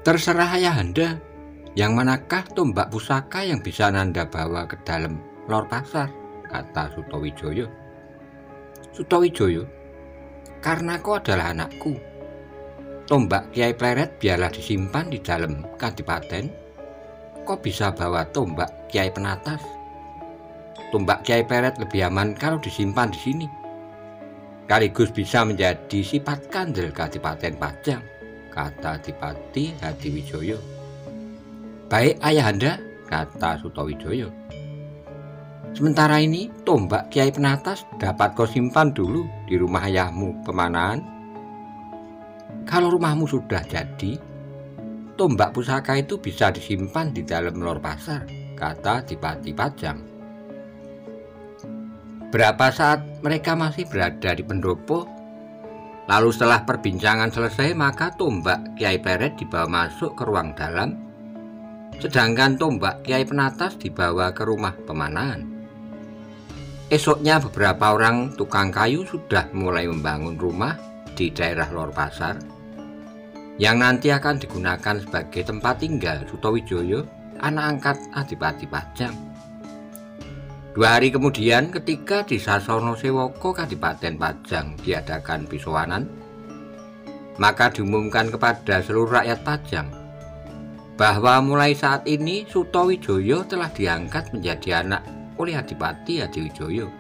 Terserah Ayahanda, yang manakah tombak pusaka yang bisa Nanda bawa ke dalam Lor Pasar, kata Sutawijaya. Sutawijaya, karena kau adalah anakku, tombak Kiai Pleret biarlah disimpan di dalam kadipaten. Kau bisa bawa tombak Kiai Penatas. Tombak Kiai Pleret lebih aman kalau disimpan di sini. Sekaligus bisa menjadi sifat kandel Kadipaten Pajang, kata Adipati Hadiwijaya. Baik Ayahanda, kata Sutawijaya. Sementara ini tombak Kiai Penatas dapat kau simpan dulu di rumah ayahmu Pemanahan. Kalau rumahmu sudah jadi, tombak pusaka itu bisa disimpan di dalam Lor Pasar, kata Adipati Pajang. Berapa saat mereka masih berada di pendopo. Lalu setelah perbincangan selesai, maka tombak Kiai Pleret dibawa masuk ke ruang dalam, sedangkan tombak Kiai Penatas dibawa ke rumah Pemanahan. Esoknya beberapa orang tukang kayu sudah mulai membangun rumah di daerah Lor Pasar, yang nanti akan digunakan sebagai tempat tinggal Sutawijaya, anak angkat Adipati Pajang. 2 hari kemudian, ketika di Sasono Sewoko Kadipaten Pajang diadakan pisowanan, maka diumumkan kepada seluruh rakyat Pajang bahwa mulai saat ini Sutawijaya telah diangkat menjadi anak oleh Adipati Hadiwijaya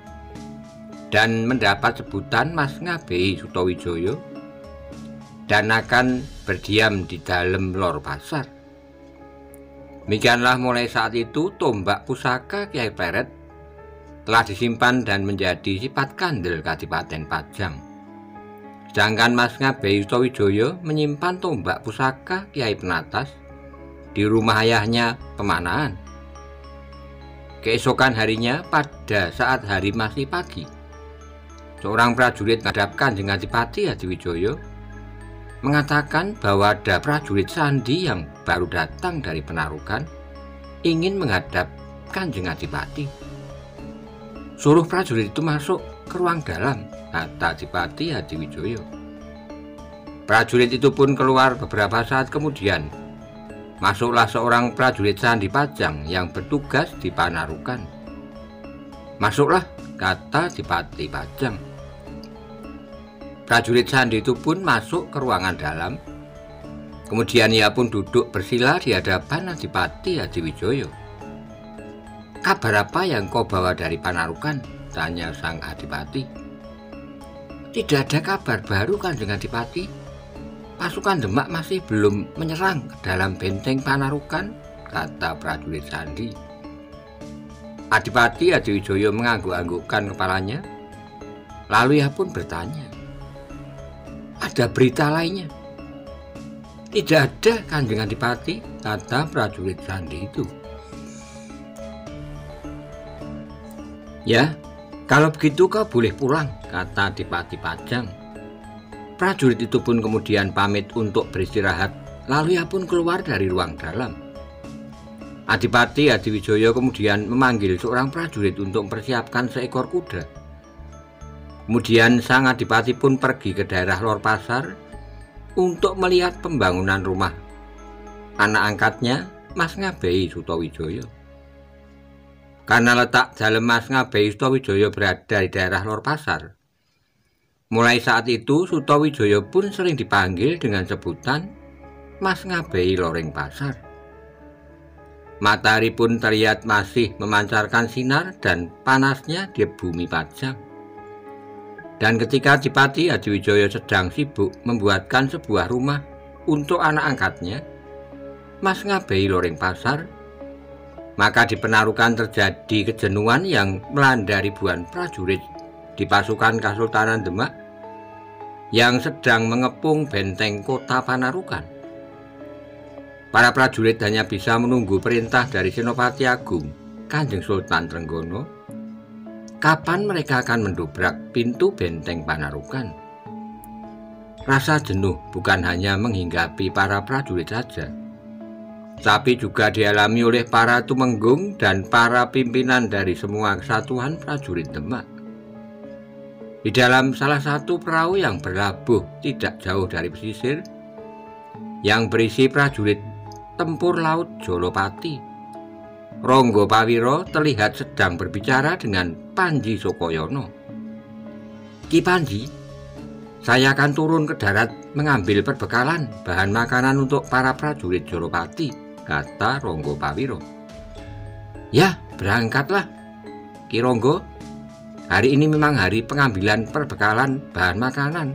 dan mendapat sebutan Mas Ngabei Sutawijaya dan akan berdiam di dalam Lor Pasar. Demikianlah mulai saat itu tombak pusaka Kiai Pleret telah disimpan dan menjadi sifat kandel Kadipaten Pajang. Sedangkan Mas Ngabei Sutawijaya menyimpan tombak pusaka Kiai Penatas di rumah ayahnya Pemanahan. Keesokan harinya, pada saat hari masih pagi, seorang prajurit menghadapkan Kanjeng Adipati Hadiwijaya mengatakan bahwa ada prajurit sandi yang baru datang dari Penarukan ingin menghadap Kanjeng Adipati. Suruh prajurit itu masuk ke ruang dalam, kata Adipati Hadiwijaya. Prajurit itu pun keluar beberapa saat kemudian. Masuklah seorang prajurit sandi Pajang yang bertugas di Panarukan. Masuklah, kata Adipati Pajang. Prajurit sandi itu pun masuk ke ruangan dalam. Kemudian ia pun duduk bersila di hadapan Adipati Hadiwijaya. Kabar apa yang kau bawa dari Panarukan? Tanya sang Adipati. Tidak ada kabar baru, Kanjeng Adipati. Pasukan Demak masih belum menyerang ke dalam benteng Panarukan, kata prajurit sandi. Adipati Hadiwijaya mengangguk-anggukkan kepalanya. Lalu ia pun bertanya, ada berita lainnya? Tidak ada, Kanjeng Adipati, kata prajurit sandi itu. Ya, kalau begitu kau boleh pulang, kata Adipati Pajang. Prajurit itu pun kemudian pamit untuk beristirahat, lalu ia pun keluar dari ruang dalam. Adipati Hadiwijaya kemudian memanggil seorang prajurit untuk mempersiapkan seekor kuda. Kemudian sang Adipati pun pergi ke daerah Lor Pasar untuk melihat pembangunan rumah anak angkatnya Mas Ngabei Sutawijaya. Karena letak dalem Mas Ngabei Sutawijaya berada di daerah Lor Pasar, mulai saat itu Sutawijaya pun sering dipanggil dengan sebutan Mas Ngabei Loreng Pasar. Matahari pun terlihat masih memancarkan sinar dan panasnya di bumi Pajang. Dan ketika Adipati Hadiwijaya sedang sibuk membuatkan sebuah rumah untuk anak angkatnya Mas Ngabei Loreng Pasar, maka di Penarukan terjadi kejenuhan yang melanda ribuan prajurit di pasukan Kesultanan Demak yang sedang mengepung benteng kota Panarukan. Para prajurit hanya bisa menunggu perintah dari Senopati Agung Kanjeng Sultan Trenggono kapan mereka akan mendobrak pintu benteng Panarukan. Rasa jenuh bukan hanya menghinggapi para prajurit saja, tapi juga dialami oleh para tumenggung dan para pimpinan dari semua kesatuan prajurit Demak. Di dalam salah satu perahu yang berlabuh tidak jauh dari pesisir, yang berisi prajurit tempur laut Jolopati. Rangga Pawira terlihat sedang berbicara dengan Panji Sukoyono. "Ki Panji, saya akan turun ke darat mengambil perbekalan bahan makanan untuk para prajurit Jolopati," kata Rangga Pawira. "Ya, berangkatlah, Ki Rangga. Hari ini memang hari pengambilan perbekalan bahan makanan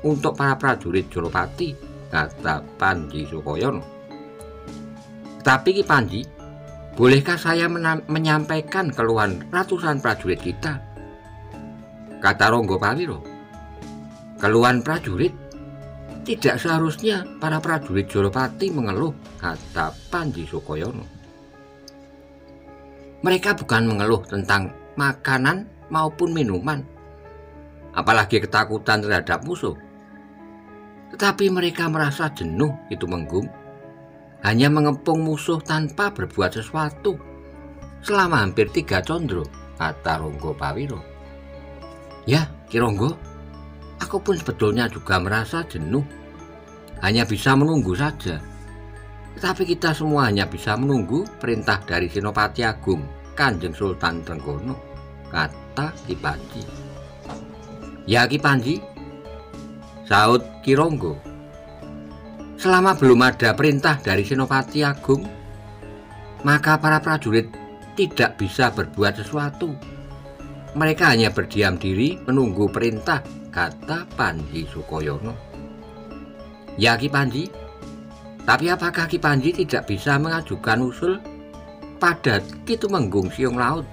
untuk para prajurit Jolopati," kata Panji Sukoyono. "Tapi Ki Panji, bolehkah saya menyampaikan keluhan ratusan prajurit kita?" kata Rangga Pawira. "Keluhan prajurit? Tidak seharusnya para prajurit Jolopati mengeluh," kata Panji Sukoyono. "Mereka bukan mengeluh tentang makanan maupun minuman, apalagi ketakutan terhadap musuh. Tetapi mereka merasa jenuh itu menggung, hanya mengepung musuh tanpa berbuat sesuatu selama hampir 3 condro," kata Rangga Pawira. "Ya, Ki Rangga, aku pun sebetulnya juga merasa jenuh, hanya bisa menunggu saja. Tetapi kita semua hanya bisa menunggu perintah dari Senopati Agung Kanjeng Sultan Trenggono," kata Ki Panji. "Ya Ki Panji," sahut Ki Rangga, "selama belum ada perintah dari Senopati Agung, maka para prajurit tidak bisa berbuat sesuatu. Mereka hanya berdiam diri menunggu perintah," kata Panji Sukoyono. "Ya Ki Panji, tapi apakah Ki Panji tidak bisa mengajukan usul pada Ki Tumenggung Siung Laut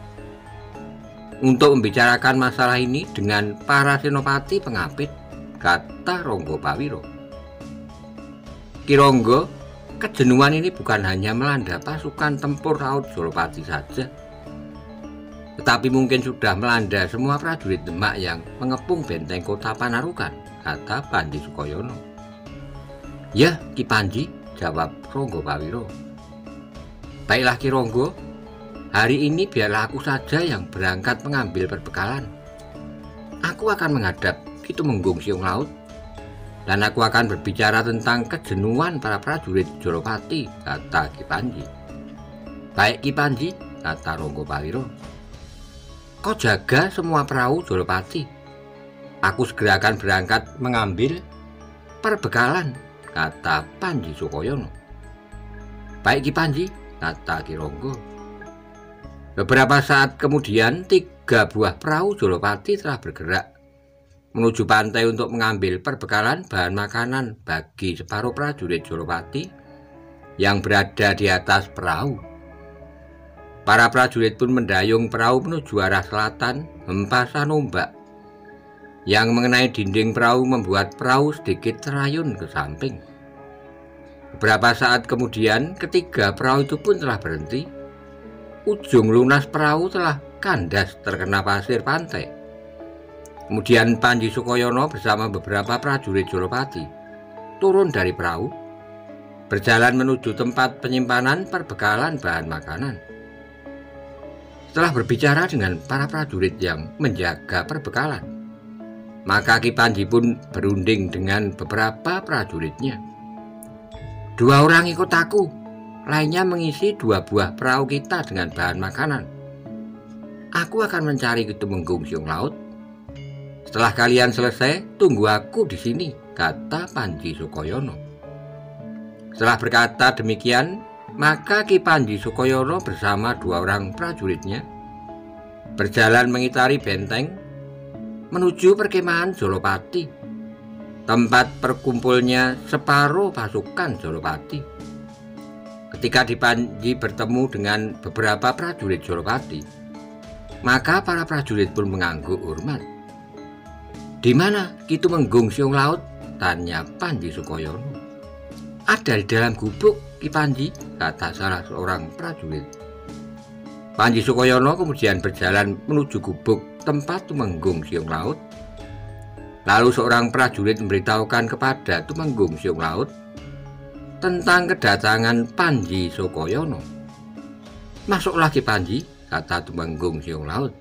untuk membicarakan masalah ini dengan para senopati pengapit?" kata Rangga Pawira. "Ki Rangga, kejenuhan ini bukan hanya melanda pasukan tempur laut Jolopati saja, tetapi mungkin sudah melanda semua prajurit Demak yang mengepung benteng kota Panarukan," kata Panji Sukoyono. "Ya Ki Panji," jawab Rangga Pawira. "Baiklah Ki Rangga, hari ini biarlah aku saja yang berangkat mengambil perbekalan. Aku akan menghadap Ki Tumenggung Siung Laut, dan aku akan berbicara tentang kejenuhan para prajurit Jolopati," kata Ki Panji. "Baik Ki Panji," kata Rangga Pawira. "Kau jaga semua perahu Jolopati. Aku segera akan berangkat mengambil perbekalan," kata Panji Sukoyono. "Baik Ki Panji," kata Ki Rangga. Beberapa saat kemudian 3 buah perahu Jolopati telah bergerak menuju pantai untuk mengambil perbekalan bahan makanan bagi separuh prajurit Jolopati yang berada di atas perahu. Para prajurit pun mendayung perahu menuju arah selatan. Hempasan ombak yang mengenai dinding perahu membuat perahu sedikit terayun ke samping. Beberapa saat kemudian, ketiga perahu itu pun telah berhenti. Ujung lunas perahu telah kandas terkena pasir pantai. Kemudian Panji Sukoyono bersama beberapa prajurit Jolopati turun dari perahu, berjalan menuju tempat penyimpanan perbekalan bahan makanan. Setelah berbicara dengan para prajurit yang menjaga perbekalan, maka Ki Panji pun berunding dengan beberapa prajuritnya. 2 orang ikut aku, lainnya mengisi 2 buah perahu kita dengan bahan makanan. Aku akan mencari Ki Tumenggung Siung Laut. Setelah kalian selesai, tunggu aku di sini," kata Panji Sukoyono. Setelah berkata demikian, maka Ki Panji Sukoyono bersama 2 orang prajuritnya berjalan mengitari benteng menuju perkemahan Jolopati, tempat berkumpulnya separuh pasukan Jolopati. Ketika Panji bertemu dengan beberapa prajurit Jolopati, maka para prajurit pun mengangguk hormat. "Di mana Ki Tumenggung Siung Laut?" tanya Panji Sukoyono. "Ada di dalam gubuk Ki Panji," kata salah seorang prajurit. Panji Sukoyono kemudian berjalan menuju gubuk tempat Tumenggung Siung Laut. Lalu seorang prajurit memberitahukan kepada Tumenggung Siung Laut tentang kedatangan Panji Sukoyono. "Masuklah Ki Panji," kata Tumenggung Siung Laut.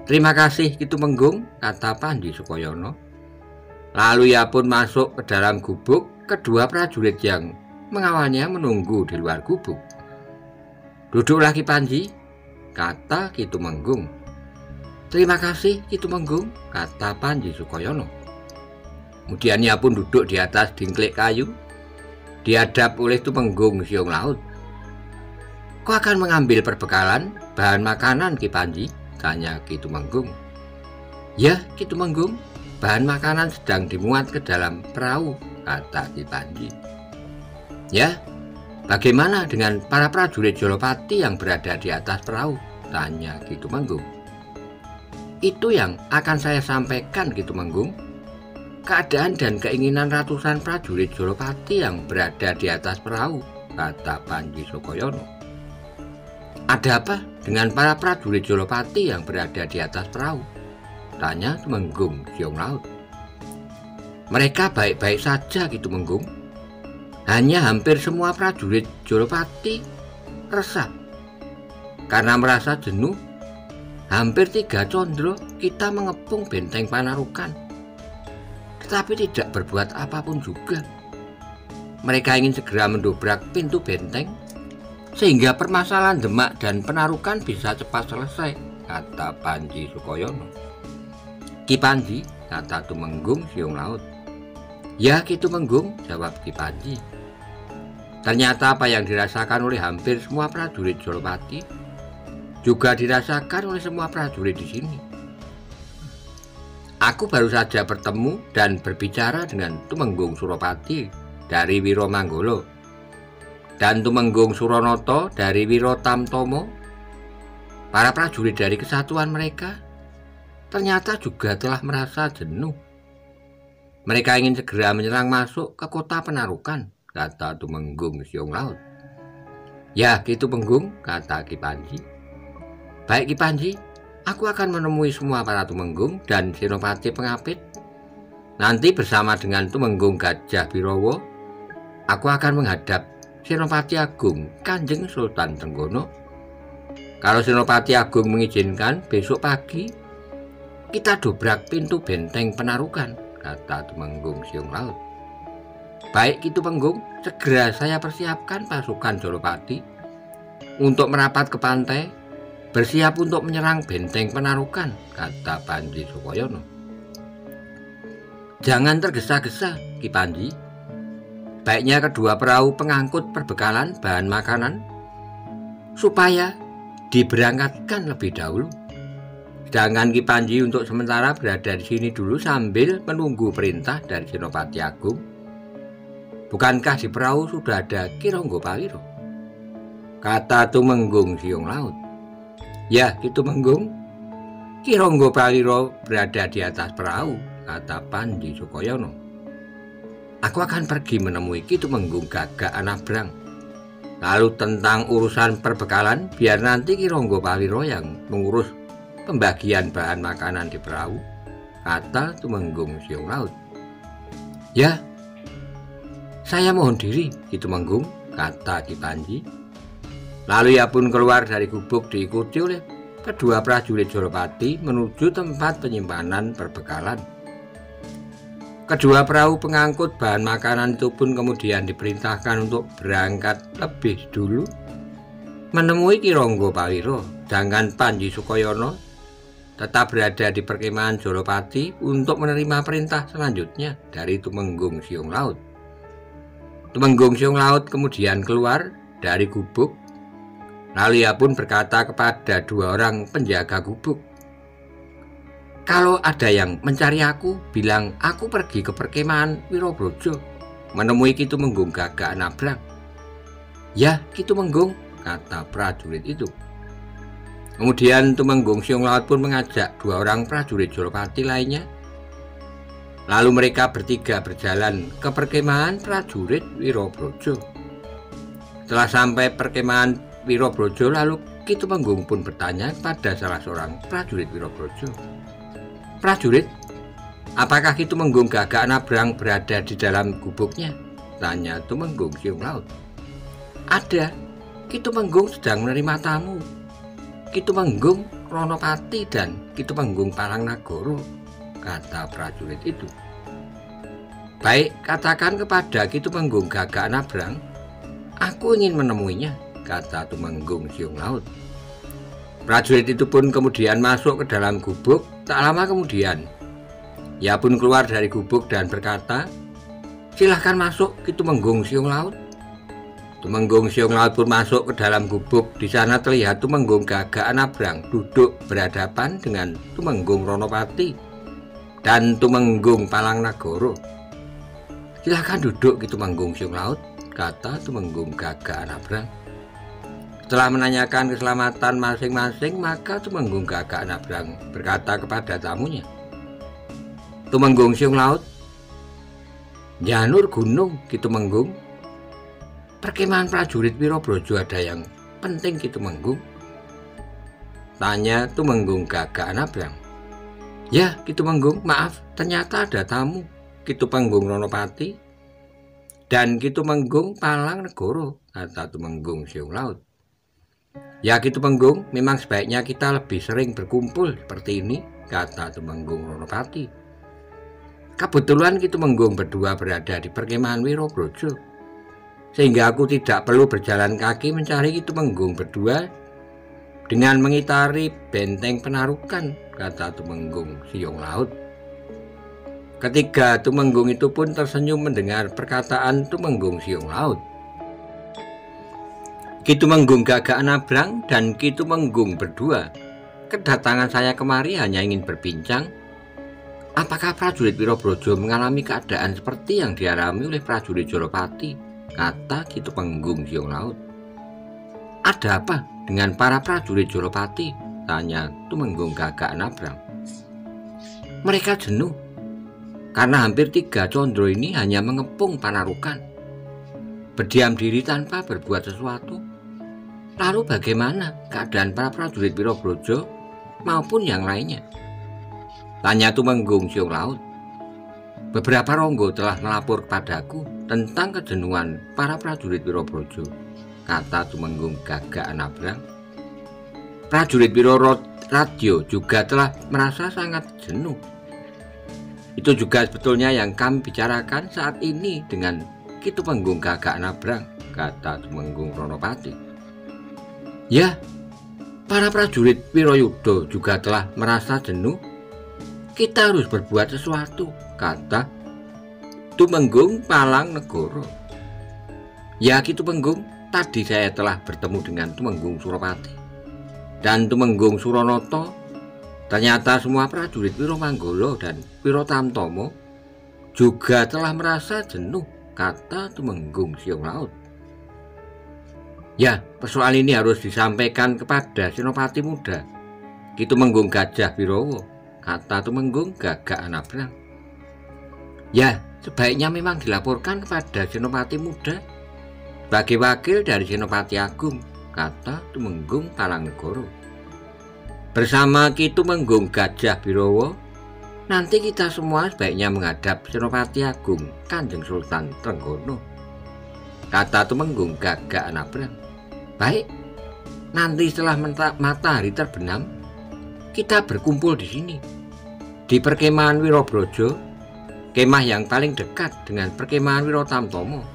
"Terima kasih Ki Tumenggung," kata Panji Sukoyono. Lalu ia pun masuk ke dalam gubuk kedua prajurit yang mengawalnya menunggu di luar gubuk. "Duduklah Ki Panji," kata Ki Tumenggung. "Terima kasih Ki Tumenggung," kata Panji Sukoyono. Kemudian ia pun duduk di atas dingklik kayu, dihadap oleh Tumenggung Siung Laut. "Kau akan mengambil perbekalan bahan makanan Ki Panji?" tanya Ki Tumenggung. "Ya Ki Tumenggung, bahan makanan sedang dimuat ke dalam perahu," kata Ki Panji. "Ya, bagaimana dengan para prajurit Jolopati yang berada di atas perahu?" tanya Ki Tumenggung. "Itu yang akan saya sampaikan Ki Tumenggung. Keadaan dan keinginan ratusan prajurit Jolopati yang berada di atas perahu," kata Panji Sukoyono. "Ada apa dengan para prajurit Jolopati yang berada di atas perahu?" tanya Tumenggung Siung Laut. "Mereka baik-baik saja Ki Tumenggung. Hanya hampir semua prajurit Jolopati resah. Karena merasa jenuh, hampir 3 condro kita mengepung benteng Panarukan, tetapi tidak berbuat apapun juga. Mereka ingin segera mendobrak pintu benteng sehingga permasalahan Demak dan Penarukan bisa cepat selesai," kata Panji Sukoyono. "Ki Panji," kata Tumenggung Siung Laut. "Ya Ki Tumenggung," jawab Ki Panji. "Ternyata apa yang dirasakan oleh hampir semua prajurit Jolopati juga dirasakan oleh semua prajurit di sini. Aku baru saja bertemu dan berbicara dengan Tumenggung Suropati dari Wiromanggolo dan Tumenggung Suronoto dari Wirotamtomo. Para prajurit dari kesatuan mereka ternyata juga telah merasa jenuh. Mereka ingin segera menyerang masuk ke kota Penarukan," kata Tumenggung Siung Laut. "Ya Ki Tumenggung," kata Ki Panji. "Baik Ki Panji, aku akan menemui semua para Tumenggung dan Senopati Pengapit. Nanti bersama dengan Tumenggung Gajah Birowo, aku akan menghadap Senopati Agung Kanjeng Sultan Trenggono. Kalau Senopati Agung mengizinkan, besok pagi kita dobrak pintu benteng Penarukan," kata Tumenggung Siung Laut. "Baik Ki Tumenggung, segera saya persiapkan pasukan Jolopati untuk merapat ke pantai, bersiap untuk menyerang benteng Penarukan," kata Panji Sukoyono. "Jangan tergesa-gesa Ki Panji. Baiknya kedua perahu pengangkut perbekalan bahan makanan supaya diberangkatkan lebih dahulu. Sedangkan Ki Panji untuk sementara berada di sini dulu sambil menunggu perintah dari Senopati Agung. Bukankah di perahu sudah ada Ki Ronggo Pawiro?" kata Tumenggung Siung Laut. "Ya Ki Tumenggung, Ki Ronggo Pawiro berada di atas perahu," kata Panji Sukoyono. "Aku akan pergi menemui Ki Tumenggung Gagak Anabrang. Lalu tentang urusan perbekalan, biar nanti Ki Ronggo Pawiro yang mengurus pembagian bahan makanan di perahu," kata Tumenggung Siung Laut. "Ya, saya mohon diri Ki Tumenggung," kata Ki Panji. Lalu ia pun keluar dari gubuk diikuti oleh kedua prajurit Jolopati menuju tempat penyimpanan perbekalan. Kedua perahu pengangkut bahan makanan itu pun kemudian diperintahkan untuk berangkat lebih dulu menemui Ki Ronggo Pawiro, sedangkan Panji Sukoyono tetap berada di perkemahan Jolopati untuk menerima perintah selanjutnya dari Tumenggung Siung Laut. Tumenggung Siung Laut kemudian keluar dari gubuk, lalu ia pun berkata kepada 2 orang penjaga gubuk, "Kalau ada yang mencari aku, bilang aku pergi ke perkemahan Wirobrojo menemui Ki Tumenggung Gagak Anabrang." "Ya Ki Tumenggung," kata prajurit itu. Kemudian Tumenggung Siung Laut pun mengajak 2 orang prajurit Jolopati lainnya. Lalu mereka bertiga berjalan ke perkemahan prajurit Wirobrojo. Setelah sampai perkemahan Wirobrojo, lalu Ki Tumenggung pun bertanya pada salah seorang prajurit Wirobrojo, "Prajurit, apakah Ki Tumenggung Gagak Anabrang berada di dalam gubuknya?" tanya Tumenggung Siung Laut. "Ada, Ki Tumenggung sedang menerima tamu, Ki Tumenggung Ronopati dan Ki Tumenggung Palangnagara," kata prajurit itu. Baik, katakan kepada Ki Tumenggung Gagak Nabrang, aku ingin menemuinya, kata Tumenggung Siung Laut. Prajurit itu pun kemudian masuk ke dalam gubuk. Tak lama kemudian, ia pun keluar dari gubuk dan berkata, silahkan masuk Ki Tumenggung Siung Laut. Tumenggung Siung Laut pun masuk ke dalam gubuk. Di sana terlihat Tumenggung Gagak Nabrang duduk berhadapan dengan Tumenggung Ronopati dan Tumenggung Palangnegara. Silahkan duduk Ki Tumenggung Siung Laut, kata Tumenggung Gagak Nabrang. Setelah menanyakan keselamatan masing-masing, maka Tumenggung Gagak Nabrang berkata kepada tamunya, Tumenggung Siung Laut, janur gunung Ki Tumenggung. Perkemahan prajurit Wirabraja ada yang penting Ki Tumenggung, tanya Tumenggung Gagak Nabrang. Ya Ki Tumenggung, maaf, ternyata ada tamu Ki Tumenggung Ronopati dan Ki Tumenggung Palangnegara, kata Tumenggung Siung Laut. Ya Ki Tumenggung, memang sebaiknya kita lebih sering berkumpul seperti ini, kata Tumenggung Ronopati. Kebetulan Ki Tumenggung berdua berada di perkemahan Wirabraja, sehingga aku tidak perlu berjalan kaki mencari Ki Tumenggung berdua dengan mengitari benteng Penarukan, kata Tumenggung Siung Laut. Ketiga Tumenggung itu pun tersenyum mendengar perkataan Tumenggung Siung Laut. Ki Tumenggung Gagak Nabrang dan Ki Tumenggung berdua, kedatangan saya kemari hanya ingin berbincang. Apakah prajurit Wirabraja mengalami keadaan seperti yang dialami oleh prajurit Jolopati, kata Ki Tumenggung Siung Laut. Ada apa dengan para prajurit Jolopati, tanya Tumenggung Gagak Nabrang. Mereka jenuh karena hampir 3 condro ini hanya mengepung Panarukan, berdiam diri tanpa berbuat sesuatu. Lalu bagaimana keadaan para prajurit Wirabraja maupun yang lainnya, tanya Tumenggung Siung Laut. Beberapa ronggo telah melapor kepadaku tentang kejenuhan para prajurit Wirabraja, kata Tumenggung Gagak Nabrang. Prajurit Wiraraja juga telah merasa sangat jenuh. Itu juga sebetulnya yang kami bicarakan saat ini dengan Ki Tumenggung Gagak Nabrang, kata Tumenggung Ronopati. Ya, para prajurit Wirayuda juga telah merasa jenuh. Kita harus berbuat sesuatu, kata Tumenggung Palangnegara. Ya Ki Tumenggung, tadi saya telah bertemu dengan Tumenggung Suropati dan Tumenggung Suronoto. Ternyata semua prajurit Wiromanggala dan Wirotamtama juga telah merasa jenuh, kata Tumenggung Siung Laut. Ya, persoalan ini harus disampaikan kepada Senopati Muda Ki Tumenggung Gajah Birawa, kata Tumenggung Gagak Nabrang. Ya, sebaiknya memang dilaporkan kepada Senopati Muda sebagai wakil dari Senopati Agung, kata Tumenggung Palangnegara. Bersama Ki Tumenggung Gajah Birawa, nanti kita semua sebaiknya menghadap Senopati Agung Kanjeng Sultan Trenggono, kata Tumenggung Gagak Nabrang. Baik, nanti setelah matahari terbenam, kita berkumpul di sini, di perkemahan Wirabraja, kemah yang paling dekat dengan perkemahan Wirotamtama.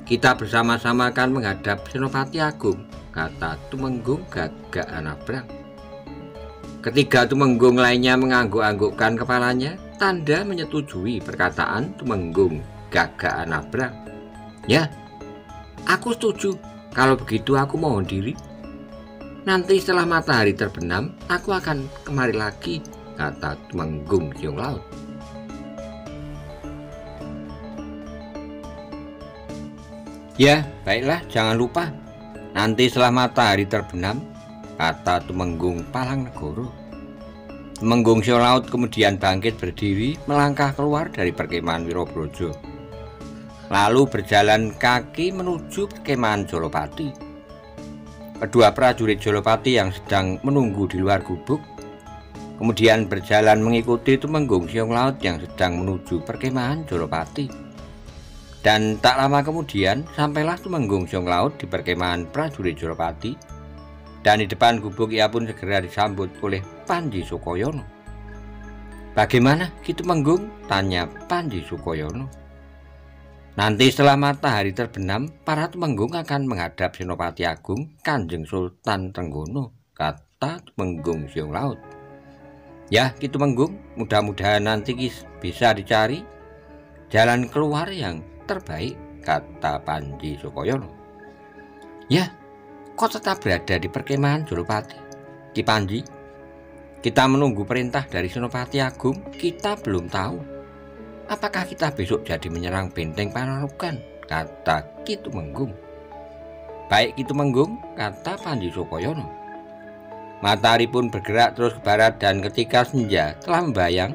Kita bersama-sama akan menghadap Senopati Agung, kata Tumenggung Gagak Nabrang. Ketiga Tumenggung lainnya mengangguk-anggukkan kepalanya, tanda menyetujui perkataan Tumenggung Gagak Nabrang. Ya, aku setuju. Kalau begitu aku mohon diri. Nanti setelah matahari terbenam, aku akan kemari lagi, kata Tumenggung Siung Laut. Ya, baiklah, jangan lupa. Nanti setelah matahari terbenam, kata Tumenggung Palangnegara. Tumenggung Siung Laut kemudian bangkit berdiri, melangkah keluar dari perkemahan Wirabraja, lalu berjalan kaki menuju perkemahan Jolopati. Kedua prajurit Jolopati yang sedang menunggu di luar gubuk kemudian berjalan mengikuti Tumenggung Siung Laut yang sedang menuju perkemahan Jolopati. Dan tak lama kemudian sampailah Tumenggung Siung Laut di perkemahan prajurit Jolopati, dan di depan gubuk ia pun segera disambut oleh Panji Sukoyono. "Bagaimana Ki Tumenggung?" tanya Panji Sukoyono. "Nanti setelah matahari terbenam, para Tumenggung akan menghadap Senopati Agung Kanjeng Sultan Trenggono," kata Tumenggung Siung Laut. "Ya Ki Tumenggung, mudah-mudahan nanti bisa dicari jalan keluar yang terbaik," kata Panji Sukoyono. "Ya, kok tetap berada di perkemahan Jolopati, Ki Panji? Kita menunggu perintah dari Senopati Agung. Kita belum tahu apakah kita besok jadi menyerang benteng Panarukan," kata Ki Tumenggung. "Baik Ki Tumenggung," kata Panji Sukoyono. Matahari pun bergerak terus ke barat, dan ketika senja telah membayang,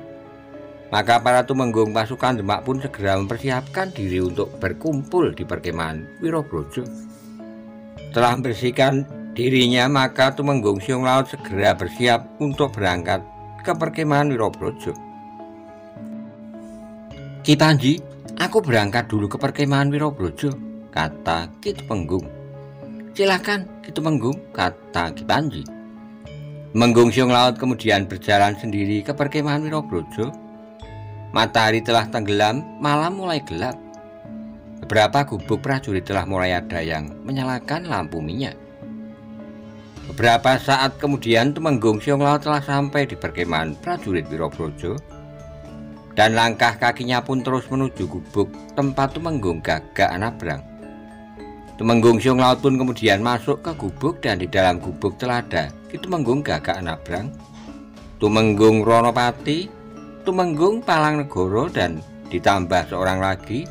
maka para Tumenggung pasukan Demak pun segera mempersiapkan diri untuk berkumpul di perkemahan Wirobrojo. Setelah membersihkan dirinya, maka Tumenggung Siung Laut segera bersiap untuk berangkat ke perkemahan Wirobrojo. "Ki Panji, aku berangkat dulu ke perkemahan Wirobrojo," kata Ki Tumenggung. "Silakan Ki Tumenggung," kata Ki Panji. Tumenggung Siung Laut kemudian berjalan sendiri ke perkemahan Wirobrojo. Matahari telah tenggelam, malam mulai gelap. Beberapa gubuk prajurit telah mulai ada yang menyalakan lampu minyak. Beberapa saat kemudian Tumenggung Siung Laut telah sampai di perkemahan prajurit Wirobrojo, dan langkah kakinya pun terus menuju gubuk tempat Tumenggung Gagak Anabrang. Tumenggung Siung Laut pun kemudian masuk ke gubuk, dan di dalam gubuk telah ada Ki Tumenggung Gagak Anabrang, Tumenggung Ronopati, Tumenggung Palangnegoro, dan ditambah seorang lagi,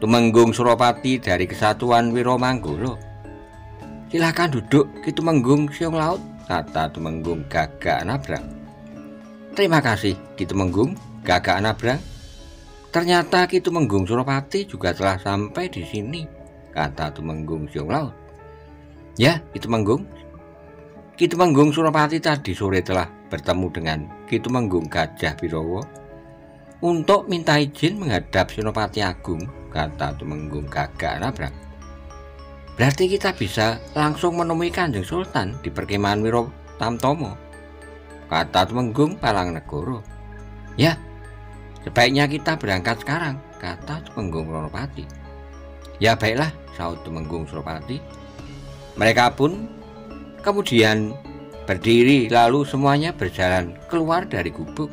Tumenggung Suropati dari Kesatuan Wiromanggolo. "Silakan duduk Ki Tumenggung Siung Laut," kata Tumenggung Gagak Anabrang. "Terima kasih Ki Tumenggung Gagak Anabrang. Ternyata Ki Tumenggung Suropati juga telah sampai di sini," kata Tumenggung Siung Laut. "Ya Ki Tumenggung, Ki Tumenggung Suropati tadi sore telah bertemu dengan Ki Tumenggung Gajah Birowo untuk minta izin menghadap Senopati Agung," kata Tumenggung Gagak Anabrang. "Berarti kita bisa langsung menemui Kanjeng Sultan di perkemahan Wiro Tamtomo," kata Tumenggung Palangnegoro. "Ya, sebaiknya kita berangkat sekarang," kata Tumenggung Ronopati. "Ya baiklah," sahut Tumenggung Suropati. Mereka pun kemudian berdiri, lalu semuanya berjalan keluar dari gubuk.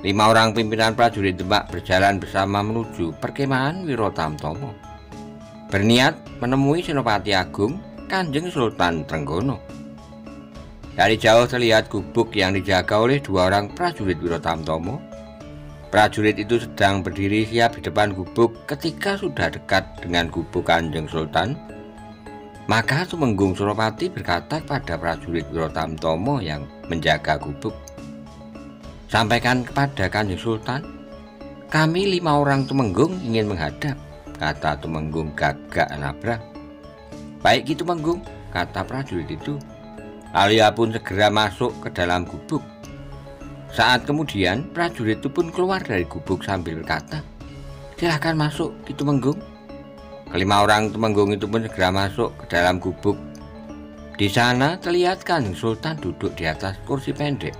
5 orang pimpinan prajurit Demak berjalan bersama menuju perkemahan Wiro Tamtomo, berniat menemui Senopati Agung Kanjeng Sultan Trenggono. Dari jauh terlihat gubuk yang dijaga oleh 2 orang prajurit Wiro Tamtomo. Prajurit itu sedang berdiri siap di depan gubuk. Ketika sudah dekat dengan gubuk Kanjeng Sultan, maka Tumenggung Suropati berkata kepada prajurit Wiro Tamtomo yang menjaga gubuk, "Sampaikan kepada Kanjeng Sultan, kami 5 orang Tumenggung ingin menghadap," kata Tumenggung Gagak Anabrang. "Baik Ki Tumenggung," kata prajurit itu. Lalu ia pun segera masuk ke dalam gubuk. Saat kemudian prajurit itu pun keluar dari gubuk sambil berkata, "Silahkan masuk Ki Tumenggung." Ke-5 orang Tumenggung itu pun segera masuk ke dalam gubuk. Di sana terlihat Kanjeng Sultan duduk di atas kursi pendek.